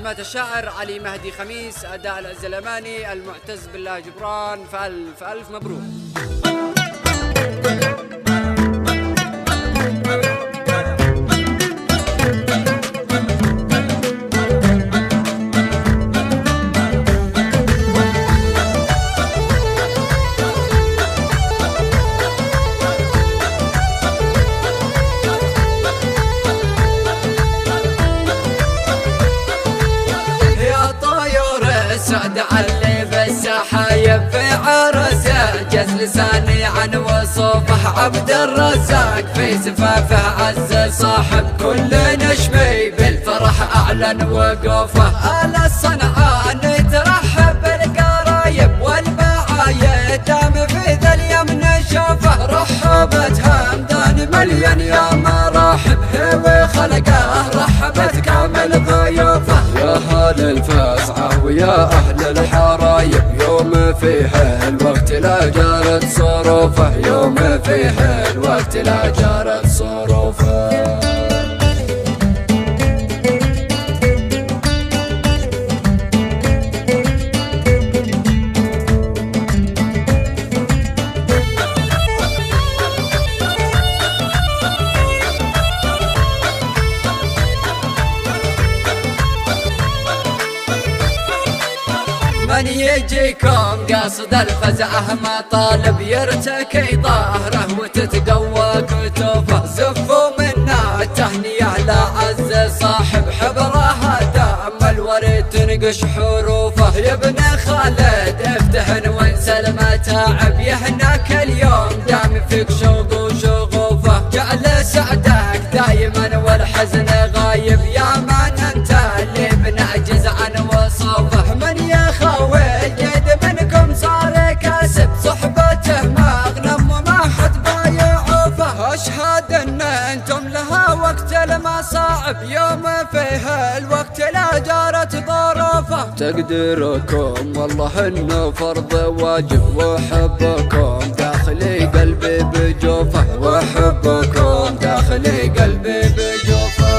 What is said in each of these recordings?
مات الشاعر علي مهدي خميس، أداء الزلماني المعتز بالله جبران، فألف ألف مبروك. سعد علي بالسحايب في عرسه، جز لساني عن وصوفه عبد الرزاق، في زفافه عز صاحب كل نشمي، بالفرح اعلن وقوفه. آل الصنعاني ترحب بالقرايب والبعايد، دام في ذا اليمن شوفه، رحبت همدان مليون يا مرحب، هو خلقه رحبت كامل ضيوفه. يا هل الفزعه ويا أهل الحرايب، يوم فيه الوقت لا جارت صروفه، يوم فيه الوقت لا جارت صروفه. من يجيكم قاصد الفزعه مطالب، يرتكي ظهره وتتقوى كتوفه، زفوا منا التهنئه لعز صاحب، حبرها دام الورد تنقش حروفه. يا ابن خالد افتهن وانسى المتاعب، يهناك اليوم دام فيك شوق وشغوفه، جعل سعدك دايما والحزن غايب، يا من انت اللي بنعجز عن وصوفه. من صحبته مغنم وما حد بايعوفه، اشهد ان انتم لها وقت المصاعب، يوم فيه الوقت لا جارت ظروفه. تقديركم والله انه فرض واجب، وحبكم داخلي قلبي بجوفه، وحبكم داخلي قلبي بجوفه.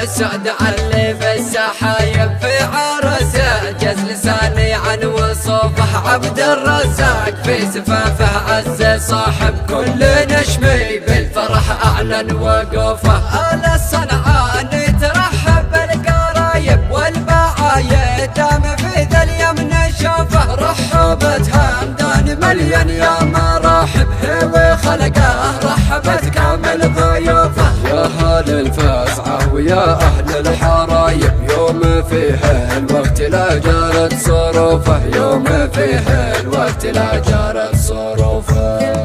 سعد علي بالسحايب في عرسه، جز لساني عن وصوفه عبد الرزاق، في زفافه عز صاحب كل نشمي، بالفرح اعلن وقوفه. آل الصنعاني ترحب بالقرايب والبعايد، دام في ذا اليمن شوفه، رحبت همدان مليون يا مرحب، هو خلقه رحبت كامل ضيوفه. يا هل الفزعه ويا أهل الحرايب، يوم فيه الوقت لا جارت صروفه، يوم فيه الوقت لا جارت صروفه.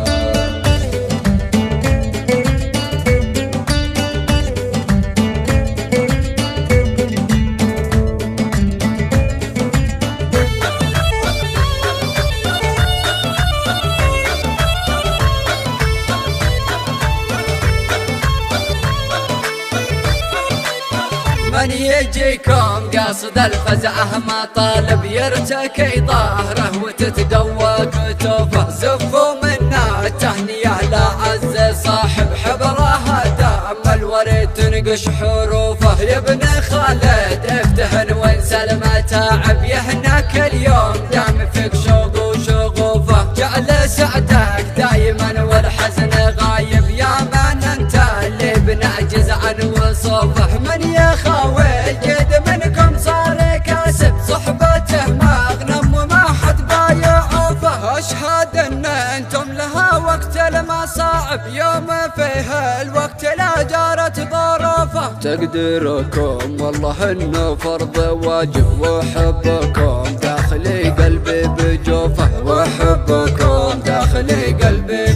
من يجيكم قاصد الفزعه مطالب، يرتكي ظهره وتتقوى كتوفه، زفوا منا التهنئه لعز صاحب، حبرها دام الورد تنقش حروفه. يا ابن خالد افتهن وانسى المتاعب، يهناك اليوم دام فيك شوق وشغوفه، جعل سعدك دايما والحزن غايب، يا من انت اللي بنعجز عن وصوفه. من يا خاوي جد منكم صار كاسب، صحبته مغنم وما حد بايعوفه، اشهد ان انتم لها وقت المصاعب، يوم فيه الوقت لا جارت ظروفه. تقديركم والله انه فرض واجب، وحبكم داخلي قلبي بجوفه، وحبكم داخلي قلبي